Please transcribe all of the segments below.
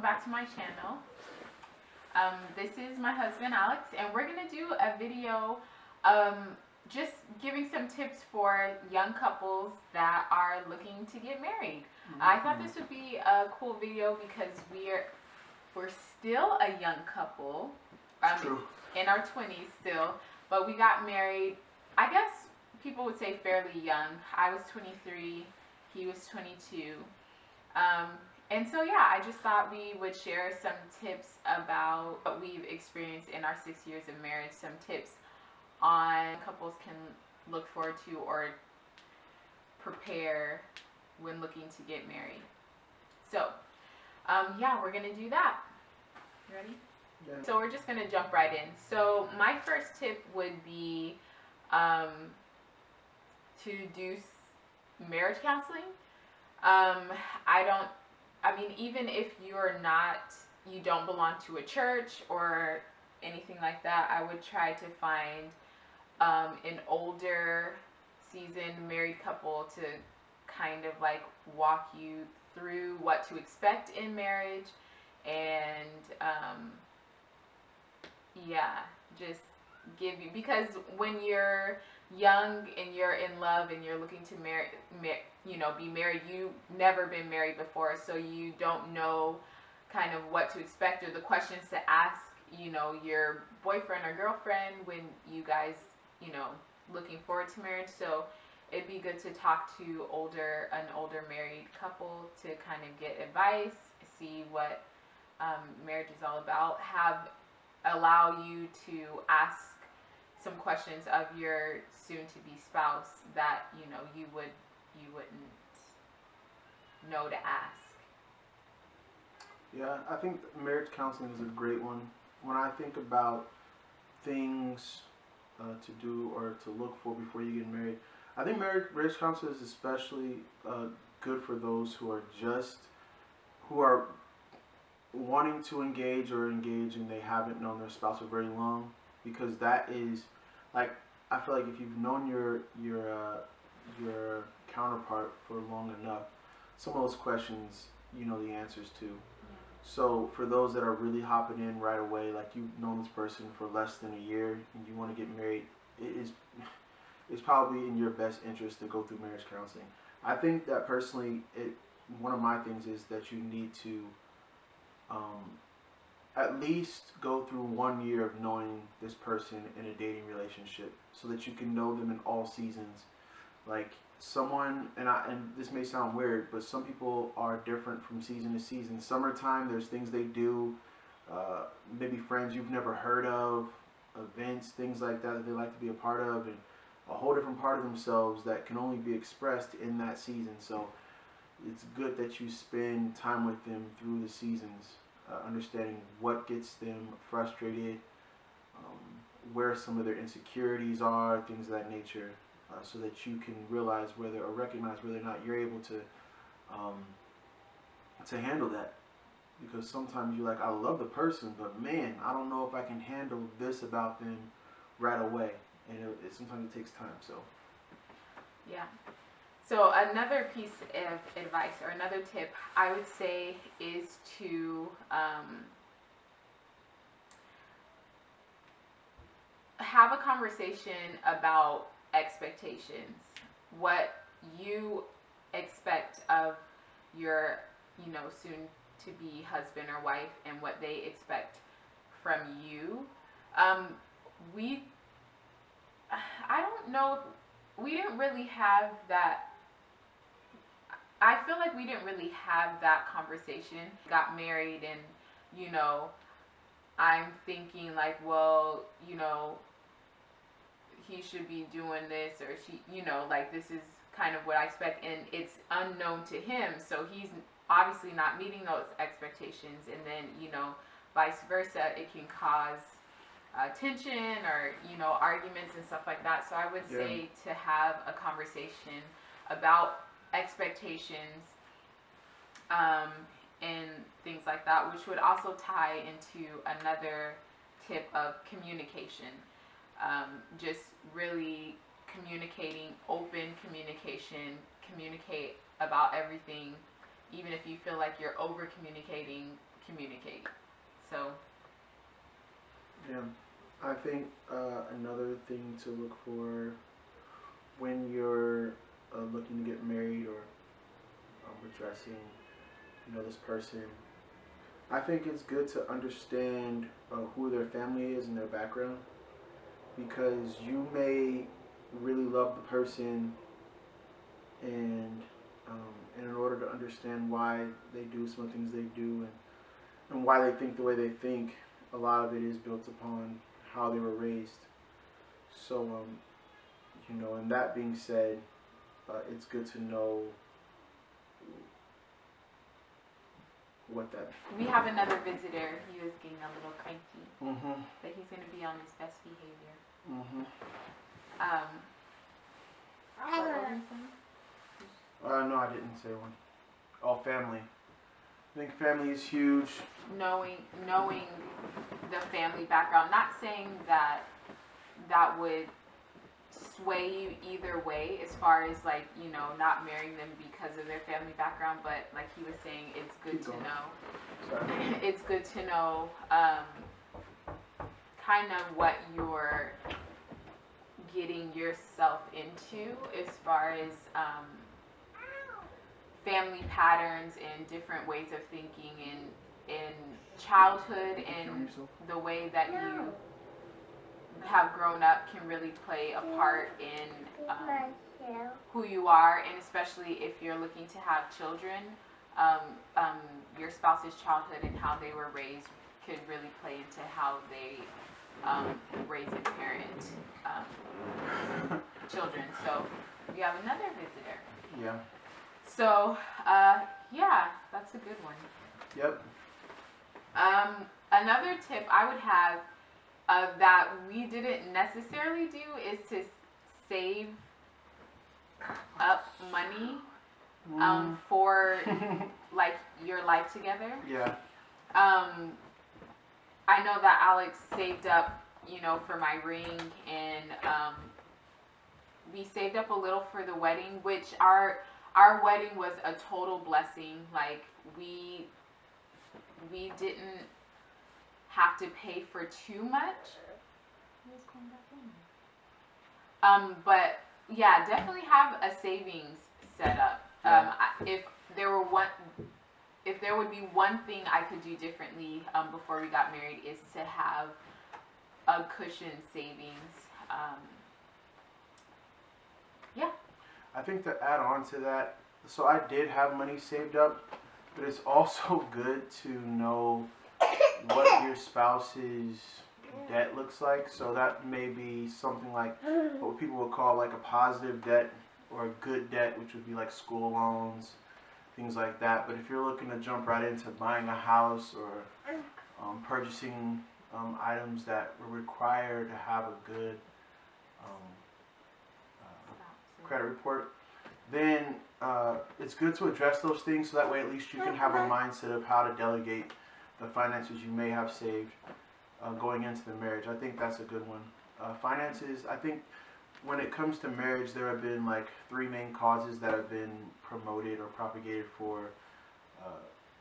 back to my channel. This is my husband Alex, and we're gonna do a video just giving some tips for young couples that are looking to get married. I thought this would be a cool video because we're still a young couple, in our 20s still, but we got married, I guess people would say fairly young. I was 23, he was 22. And so yeah, I just thought we would share some tips about what we've experienced in our 6 years of marriage, some tips on couples can look forward to or prepare when looking to get married. So yeah, we're gonna do that. You ready? Yeah. So we're just gonna jump right in. So my first tip would be to do marriage counseling. Even if you don't belong to a church or anything like that, I would try to find an older, seasoned married couple to kind of like walk you through what to expect in marriage, and just give you, because when you're young and you're in love and you're looking to be married, you've never been married before, so you don't know kind of what to expect or the questions to ask, your boyfriend or girlfriend when you guys, looking forward to marriage. So it'd be good to talk to an older married couple to kind of get advice, see what marriage is all about, allow you to ask some questions of your soon-to-be spouse that you wouldn't know to ask. Yeah, I think marriage counseling is a great one. When I think about things to do or to look for before you get married, I think marriage counseling is especially good for those who are wanting to engage and they haven't known their spouse for very long, because that is, like, I feel like if you've known your counterpart for long enough, some of those questions you know the answers to. So for those that are really hopping in right away, like you've known this person for less than a year and you want to get married, it's probably in your best interest to go through marriage counseling. I think that personally, one of my things is that you need to at least go through 1 year of knowing this person in a dating relationship, so that you can know them in all seasons. Like someone, and this may sound weird, but some people are different from season to season. Summertime, there's things they do, maybe friends you've never heard of, events, things like that they like to be a part of, and a whole different part of themselves that can only be expressed in that season. So it's good that you spend time with them through the seasons, understanding what gets them frustrated, where some of their insecurities are, things of that nature, so that you can recognize whether or not you're able to handle that. Because sometimes you're like, I love the person, but man, I don't know if I can handle this about them right away, and sometimes it takes time. So yeah. So another piece of advice or another tip I would say is to have a conversation about expectations. What you expect of your, soon-to-be husband or wife, and what they expect from you. I don't know, we didn't really have that. I feel like we didn't really have that conversation. Got married, and I'm thinking like, well, he should be doing this, or she, like, this is kind of what I expect, and it's unknown to him, so he's obviously not meeting those expectations, and then vice versa, it can cause tension or arguments and stuff like that. So I would say to have a conversation about expectations and things like that, which would also tie into another tip of communication. Just really communicating, open communication, communicate about everything. Even if you feel like you're over communicating, communicate. So Yeah, I think another thing to look for when you're looking to get married or addressing, this person. I think it's good to understand who their family is and their background, because you may really love the person, and and in order to understand why they do some of the things they do, and why they think the way they think, a lot of it is built upon how they were raised. So, and that being said, it's good to know what that. we have another visitor. He was getting a little cranky, Mm-hmm. but he's going to be on his best behavior. Mm-hmm. What were you saying? No, I didn't say one. Oh, family. I think family is huge. Knowing the family background, not saying that would sway you either way as far as like, not marrying them because of their family background, but like he was saying, it's good to know. Sorry. It's good to know kind of what you're getting yourself into as far as family patterns and different ways of thinking in childhood, and the way that you have grown up can really play a part in who you are, and especially if you're looking to have children, your spouse's childhood and how they were raised could really play into how they raise and parent children. So we have another visitor. Yeah. So yeah, that's a good one. Yep. Another tip I would have that we didn't necessarily do is to save up money for like your life together. Yeah. I know that Alex saved up, for my ring, and we saved up a little for the wedding, which our wedding was a total blessing. Like we didn't have to pay for too much. But yeah, definitely have a savings set up. If there would be one thing I could do differently before we got married, is to have a cushion savings. Yeah. I think to add on to that, so I did have money saved up, but it's also good to know what your spouse's debt looks like. So that may be something like what people would call like a positive debt or a good debt, which would be like school loans, things like that. But if you're looking to jump right into buying a house or purchasing items that require to have a good credit report, then it's good to address those things, so that way at least you can have a mindset of how to delegate the finances you may have saved going into the marriage. I think that's a good one. Finances, I think when it comes to marriage, there have been like 3 main causes that have been promoted or propagated for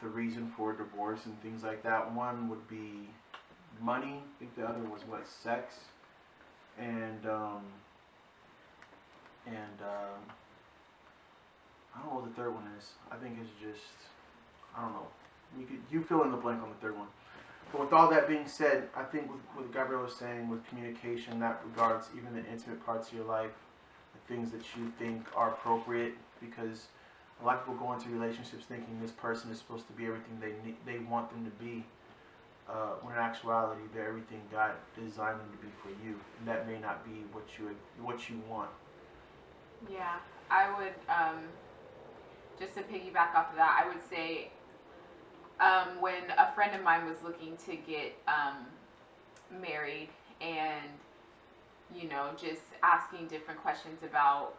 the reason for divorce and things like that. One would be money. I think the other was sex, and I don't know what the third one is. I think it's just, I don't know. You fill in the blank on the third one. But with all that being said, I think with what Gabrielle was saying with communication, that regards even the intimate parts of your life, the things that you think are appropriate, because a lot of people go into relationships thinking this person is supposed to be everything they want them to be, when in actuality they're everything God designed them to be for you, and that may not be what you want. Yeah, I would, just to piggyback off of that, I would say when a friend of mine was looking to get married, and just asking different questions about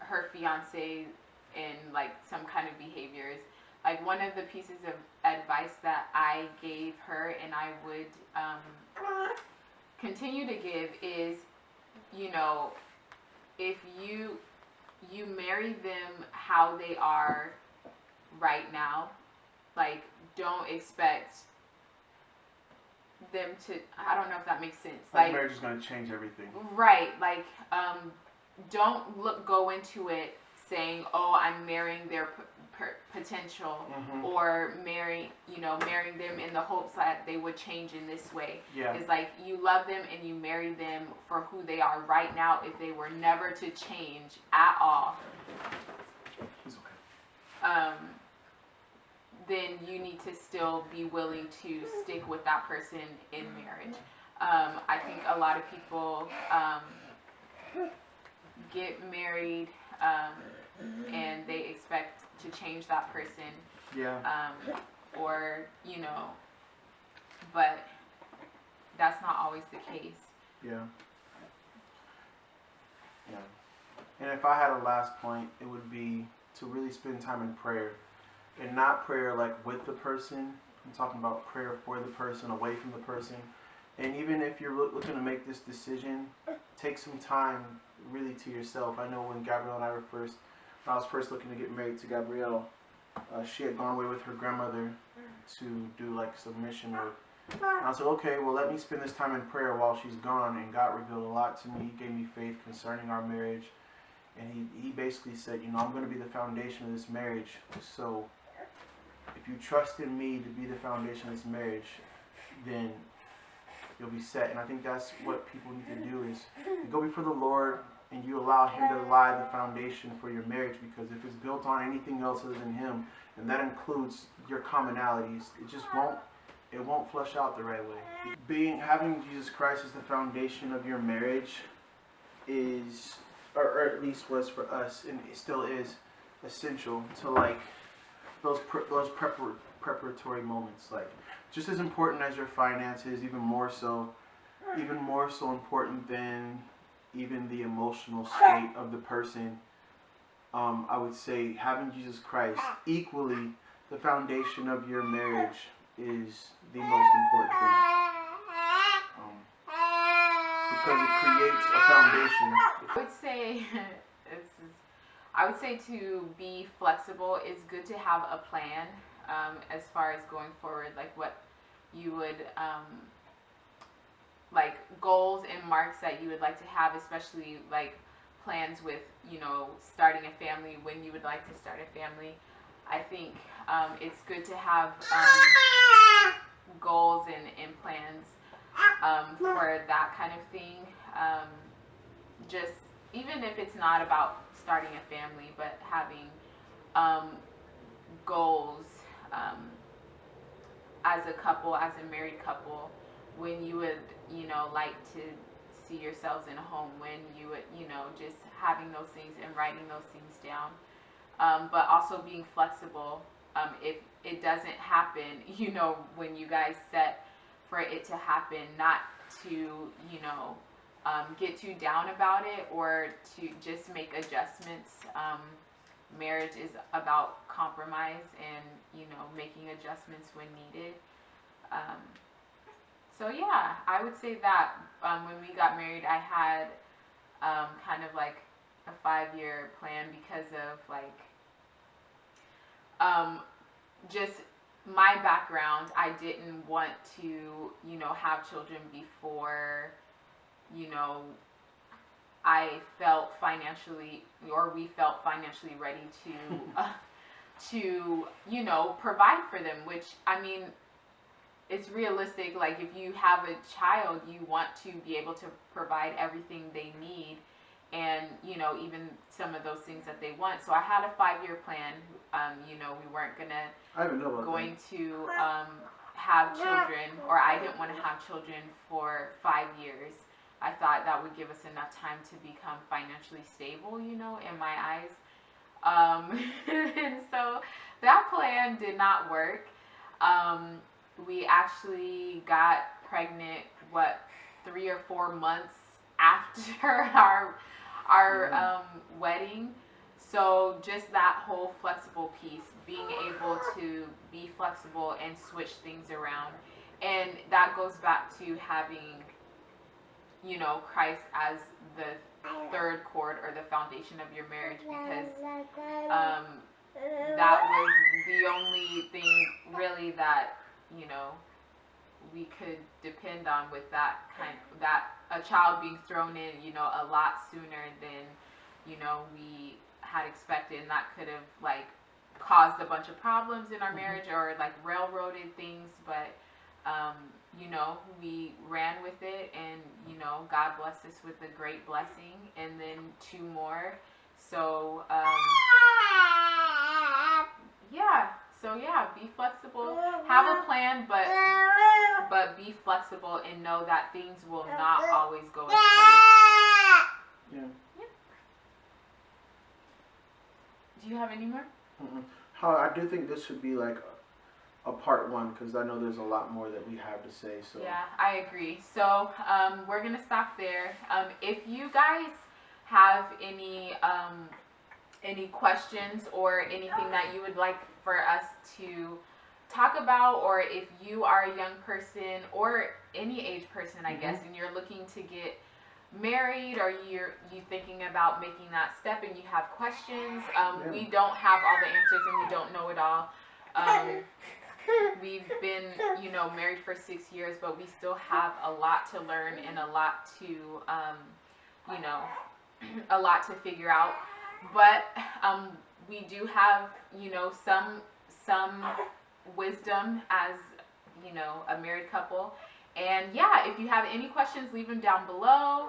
her fiance and like some kind of behaviors, like one of the pieces of advice that I gave her, and I would continue to give, is if you marry them how they are right now. Like, don't expect them to, I don't know if that makes sense. Like marriage is going to change everything. Right. Like, don't go into it saying, oh, I'm marrying their potential, or marrying them in the hopes that they would change in this way. Yeah. It's like you love them and you marry them for who they are right now. If they were never to change at all, He's okay. Then you need to still be willing to stick with that person in marriage. I think a lot of people get married and they expect to change that person. Yeah. Or, but that's not always the case. Yeah. Yeah. And if I had a last point, it would be to really spend time in prayer. And not prayer like with the person. I'm talking about prayer for the person, away from the person. And even if you're looking to make this decision, take some time really to yourself. I know when Gabrielle and I were when I was first looking to get married to Gabrielle, she had gone away with her grandmother to do like some mission work. And I said, okay, well, let me spend this time in prayer while she's gone. And God revealed a lot to me. He gave me faith concerning our marriage. And he basically said, I'm going to be the foundation of this marriage. So if you trust in me to be the foundation of this marriage, then you'll be set. And I think that's what people need to do is you go before the Lord and you allow him to lie the foundation for your marriage, because if it's built on anything else other than him, and that includes your commonalities, it won't flush out the right way. Having Jesus Christ as the foundation of your marriage is, or at least was for us, and it still is essential to like those preparatory moments, like just as important as your finances, even more so important than even the emotional state of the person. I would say having Jesus Christ equally the foundation of your marriage is the most important thing, because it creates a foundation. I would say to be flexible. It's good to have a plan as far as going forward, like what you would like goals and marks that you would like to have, especially like plans with starting a family, when you would like to start a family. I think it's good to have goals and plans for that kind of thing. Just even if it's not about starting a family, but having goals as a couple, as a married couple, when you would like to see yourselves in a home, when you would just having those things and writing those things down, but also being flexible. If it doesn't happen, when you guys set for it to happen, not to get too down about it or to just make adjustments. Marriage is about compromise and making adjustments when needed. So yeah, I would say that when we got married, I had kind of like a 5-year plan because of like just my background. I didn't want to have children before I felt financially, or we felt financially ready to provide for them, which, I mean, it's realistic. Like, if you have a child, you want to be able to provide everything they need, and even some of those things that they want. So I had a 5-year plan. We weren't going to have children, or I didn't want to have children for 5 years. I thought that would give us enough time to become financially stable, in my eyes. And so that plan did not work. We actually got pregnant, 3 or 4 months after our wedding. So just that whole flexible piece, being able to be flexible and switch things around. And that goes back to having Christ as the third cord or the foundation of your marriage, because that was the only thing really that, you know, we could depend on with that a child being thrown in, you know, a lot sooner than, you know, we had expected, and that could have like caused a bunch of problems in our marriage or like railroaded things, but you know, we ran with it, and you know, God blessed us with a great blessing, and then 2 more. So yeah, so yeah, be flexible, have a plan, but be flexible and know that things will not always go as planned. Yeah. Do you have any more? I do think this should be like a part 1, because I know there's a lot more that we have to say. So yeah, I agree. So we're gonna stop there. If you guys have any questions or anything that you would like for us to talk about, or if you are a young person or any age person, I guess, and you're looking to get married, or you thinking about making that step and you have questions, we don't have all the answers and we don't know it all. We've been, you know, married for 6 years, but we still have a lot to learn and a lot to, you know, a lot to figure out. But we do have, you know, some wisdom as, you know, a married couple. And yeah, if you have any questions, leave them down below.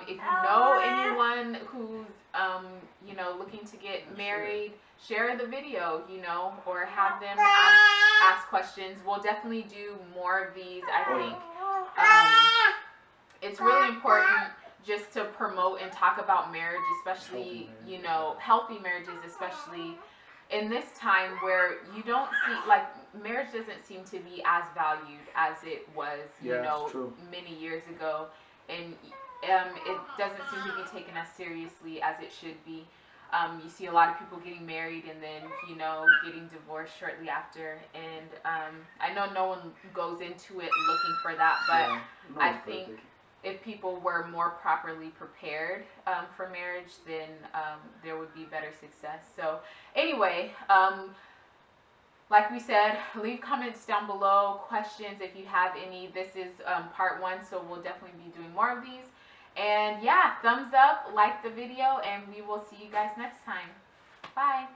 If you know anyone who's, you know, looking to get married, share the video, you know, or have them ask questions. We'll definitely do more of these. I think it's really important just to promote and talk about marriage, especially, you know, healthy marriages, especially in this time where you don't see, like, marriage doesn't seem to be as valued as it was, you know, many years ago. And it doesn't seem to be taken as seriously as it should be. You see a lot of people getting married and then, you know, getting divorced shortly after. And I know no one goes into it looking for that, but I think if people were more properly prepared for marriage, then there would be better success. So anyway, like we said, leave comments down below, questions if you have any. This is part 1, so we'll definitely be doing more of these. And yeah, thumbs up, like the video, and we will see you guys next time. Bye.